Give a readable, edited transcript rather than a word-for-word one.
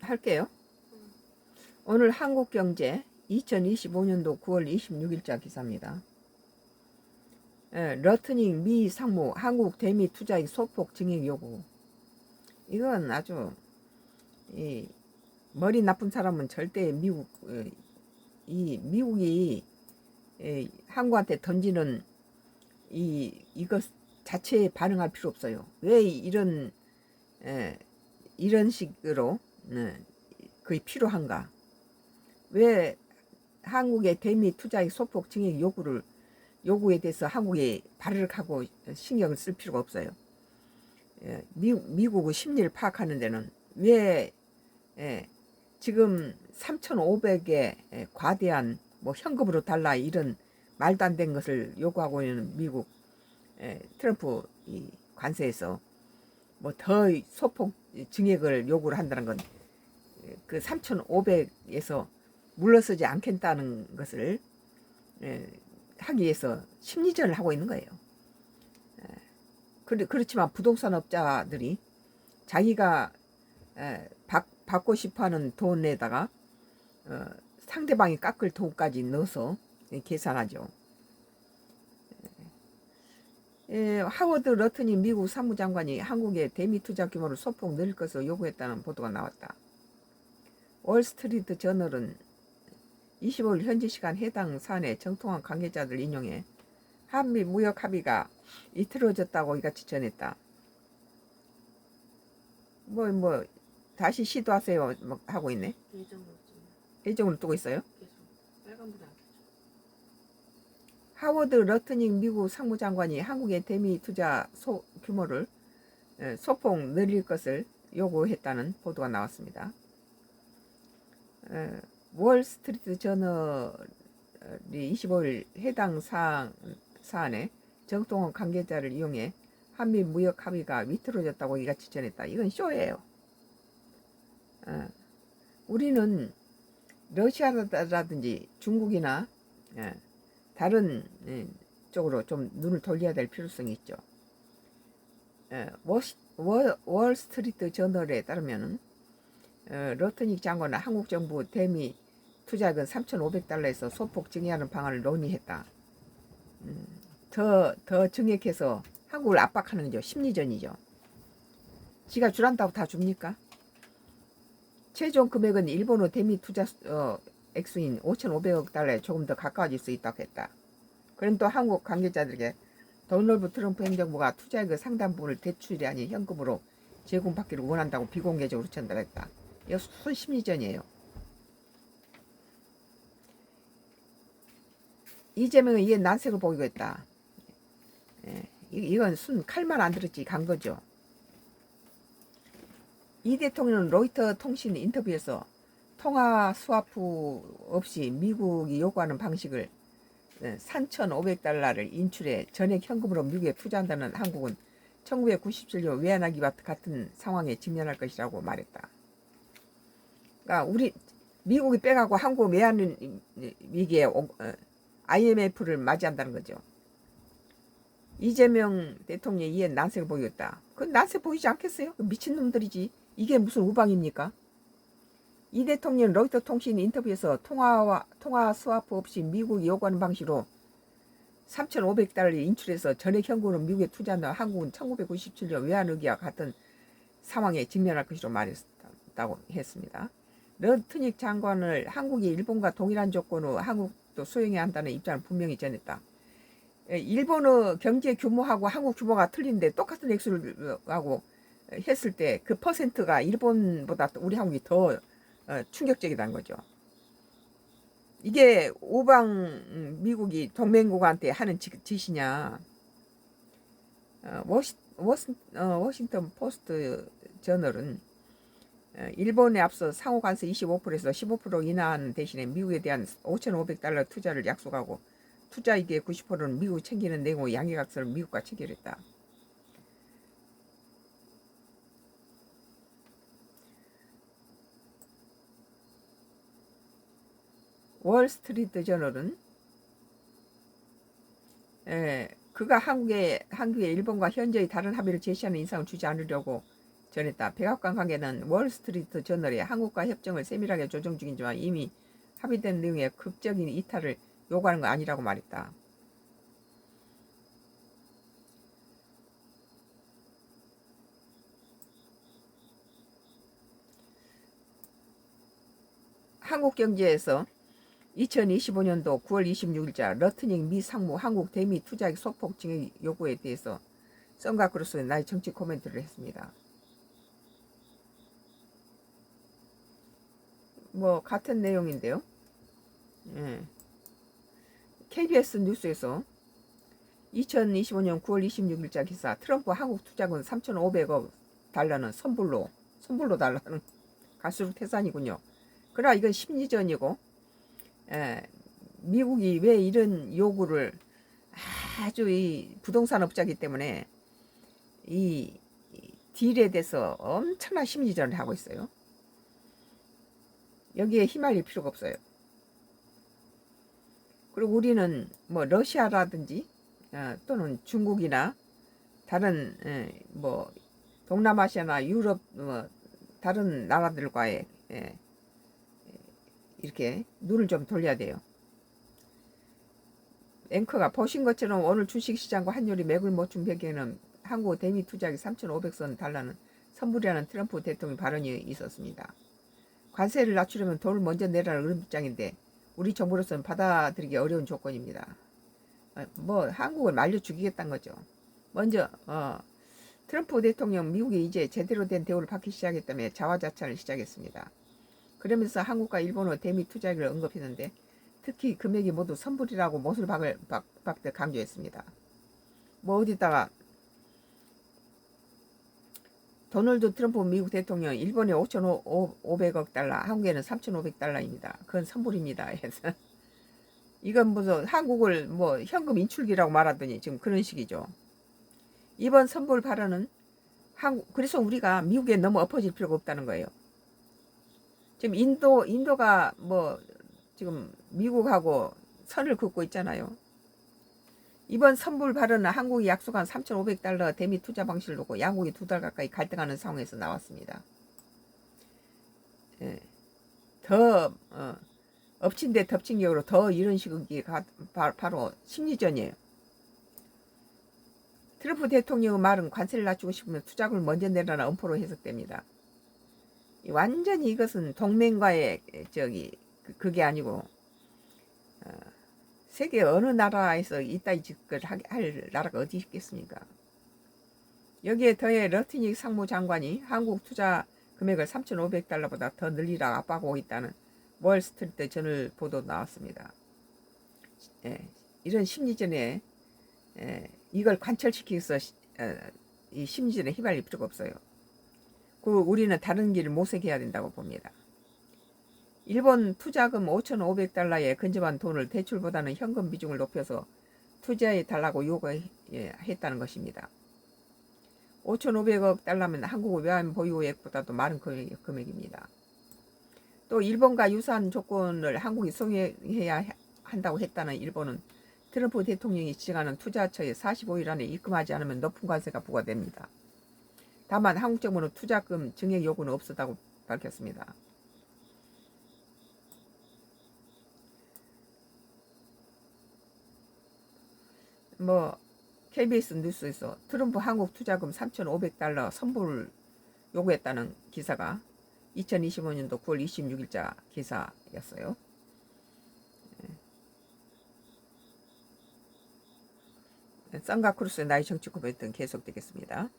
할게요. 오늘 한국경제 2025년도 9월 26일자 기사입니다. 러트닝 미 상무 한국 대미 투자익 소폭 증액 요구. 이건 아주 머리 나쁜 사람은 절대 미국이 한국한테 던지는 이것 자체에 반응할 필요 없어요. 왜 이런 식으로 거의 필요한가? 왜 한국의 대미 투자익 소폭 증액 요구에 대해서 한국이 발을 하고 신경을 쓸 필요가 없어요. 미국의 심리를 파악하는 데는 왜 지금 3,500에 과대한 뭐 현금으로 달라 이런 말도 안 되는 것을 요구하고 있는 미국 트럼프 관세에서 뭐 더 소폭 증액을 요구를 한다는 건 그 3,500에서 물러서지 않겠다는 것을 하기 위해서 심리전을 하고 있는 거예요. 그렇지만 부동산업자들이 자기가 받고 싶어하는 돈에다가 상대방이 깎을 돈까지 넣어서 계산하죠. 하워드 러트닝 미국 사무장관이 한국의 대미 투자 규모를 소폭 늘릴 것을 요구했다는 보도가 나왔다. 월스트리트 저널은 25일 현지 시간 해당 사안의 정통한 관계자들 인용해 한미 무역 합의가 이틀어졌다고 이같이 전했다. 뭐 다시 시도하세요 하고 있네. 예정으로 뜨고 있어요. 빨간불이 안 켜져. 하워드 러트닝 미국 상무장관이 한국의 대미 투자 규모를 소폭 늘릴 것을 요구했다는 보도가 나왔습니다. 월스트리트 저널이 25일 해당 사안에 정통한 관계자를 이용해 한미 무역 합의가 위태로워졌다고 이같이 전했다. 이건 쇼예요. 우리는 러시아라든지 중국이나 다른 쪽으로 좀 눈을 돌려야 될 필요성이 있죠. 월스트리트 저널에 따르면 러트닝 장관은 한국 정부 대미 투자액은 3,500달러에서 소폭 증액하는 방안을 논의했다. 더 증액해서 한국을 압박하는 거죠. 심리전이죠. 지가 주란다고 다 줍니까? 최종 금액은 일본의 대미 투자 액수인 5,500억 달러에 조금 더 가까워질 수 있다고 했다. 그럼 또 한국 관계자들에게 도널드 트럼프 행정부가 투자액의 상당 부분을 대출이 아닌 현금으로 제공받기를 원한다고 비공개적으로 전달했다. 이거 순 심리전이에요. 이재명은 이게 난색을 보이고 있다. 이건 순 칼만 안 들었지 간 거죠. 이 대통령은 로이터 통신 인터뷰에서 통화 스와프 없이 미국이 요구하는 방식을 3,500달러를 인출해 전액 현금으로 미국에 투자한다는 한국은 1997년 외환위기와 같은 상황에 직면할 것이라고 말했다. 그러니까 미국이 빼가고 한국 외환 위기에 IMF를 맞이한다는 거죠. 이재명 대통령이 이에 난색을 보였다. 그 난색 보이지 않겠어요? 미친놈들이지. 이게 무슨 우방입니까? 이 대통령 로이터 통신 인터뷰에서 통화 스와프 없이 미국이 요구하는 방식으로 3,500달러 인출해서 전액 현금으로 미국에 투자한다. 한국은 1997년 외환위기와 같은 상황에 직면할 것이라고 말했다고 했습니다. 러트닝 장관을 한국이 일본과 동일한 조건으로 한국도 수용해야 한다는 입장을 분명히 전했다. 일본의 경제 규모하고 한국 규모가 틀린데 똑같은 액수를 하고 했을 때 그 퍼센트가 일본보다 우리 한국이 더 충격적이다는 거죠. 이게 우방 미국이 동맹국한테 하는 짓이냐. 워싱턴 포스트 저널은 일본에 앞서 상호관세 25%에서 15% 인하하는 대신에 미국에 대한 5,500달러 투자를 약속하고 투자이익의 90%는 미국이 챙기는 내용의 양해각서를 미국과 체결했다. 월스트리트 저널은 그가 한국에 일본과 현재의 다른 합의를 제시하는 인상을 주지 않으려고 전했다. 백악관 관계는 월스트리트 저널에 한국과 협정을 세밀하게 조정 중이지만 이미 합의된 내용의 극적인 이탈을 요구하는 건 아니라고 말했다. 한국경제에서 2025년도 9월 26일자 러트닝 미 상무 한국 대미 투자액 소폭 증액 요구에 대해서 썬가크루스는 나의 정치 코멘트를 했습니다. 뭐 같은 내용인데요. KBS 뉴스에서 2025년 9월 26일자 기사 트럼프 한국 투자금 3,500억 달러는 선불로 달라는 갈수록 태산이군요. 그러나 이건 심리전이고 미국이 왜 이런 요구를 아주 이 부동산 업자이기 때문에 이 딜에 대해서 엄청난 심리전을 하고 있어요. 여기에 휘말릴 필요가 없어요. 그리고 우리는 뭐 러시아라든지 또는 중국이나 다른 뭐 동남아시아나 유럽 다른 나라들과의 이렇게 눈을 좀 돌려야 돼요. 앵커가 보신 것처럼 오늘 주식시장과 환율이 맥을 못 준 배경에는 한국 대미 투자액 3,500선 달러는 선불이라는 트럼프 대통령 발언이 있었습니다. 관세를 낮추려면 돈을 먼저 내라는 의무장인데 우리 정부로서는 받아들이기 어려운 조건입니다. 뭐 한국을 말려 죽이겠다는 거죠. 먼저 트럼프 대통령 미국이 이제 제대로 된 대우를 받기 시작했다며 자화자찬을 시작했습니다. 그러면서 한국과 일본의 대미 투자액을 언급했는데 특히 금액이 모두 선불이라고 못을 박듯 강조했습니다. 뭐 어디다가 도널드 트럼프 미국 대통령 일본에 5,500억 달러, 한국에는 3,500달러입니다. 그건 선불입니다. 해서 이건 무슨 한국을 뭐 현금 인출기라고 말하더니 지금 그런 식이죠. 이번 선불 발언은 그래서 우리가 미국에 너무 엎어질 필요가 없다는 거예요. 지금 인도가 뭐 지금 미국하고 선을 긋고 있잖아요. 이번 선불 발언은 한국이 약속한 3,500달러 대미 투자 방식을 놓고 양국이 2달 가까이 갈등하는 상황에서 나왔습니다. 더 엎친 데 덮친 격으로 더 이런 식이 바로 심리전이에요. 트럼프 대통령의 말은 관세를 낮추고 싶으면 투자금을 먼저 내라는 엄포로 해석됩니다. 완전히 이것은 동맹과의 그게 아니고 세계 어느 나라에서 이따위 짓을 할 나라가 어디 있겠습니까? 여기에 더해 러트닝 상무장관이 한국 투자 금액을 3,500달러보다 더 늘리라 압박하고 있다는 월스트리트 저널 보도 나왔습니다. 이런 심리전에 이걸 관철시키기 위해서 이 심리전에 휘말릴 필요가 없어요. 우리는 다른 길을 모색해야 된다고 봅니다. 일본 투자금 5,500달러에 근접한 돈을 대출보다는 현금 비중을 높여서 투자해 달라고 요구했다는 것입니다. 5,500억 달러면 한국 외환 보유액보다도 많은 금액입니다. 또 일본과 유사한 조건을 한국이 수행해야 한다고 했다는 일본은 트럼프 대통령이 지정하는 투자처에 45일 안에 입금하지 않으면 높은 관세가 부과됩니다. 다만 한국 정부는 투자금 증액 요구는 없었다고 밝혔습니다. 뭐 KBS 뉴스에서 트럼프 한국 투자금 3,500달러 선불 요구했다는 기사가 2025년도 9월 26일자 기사였어요. 썬가크루스의 나의 정치 코멘트는 계속되겠습니다.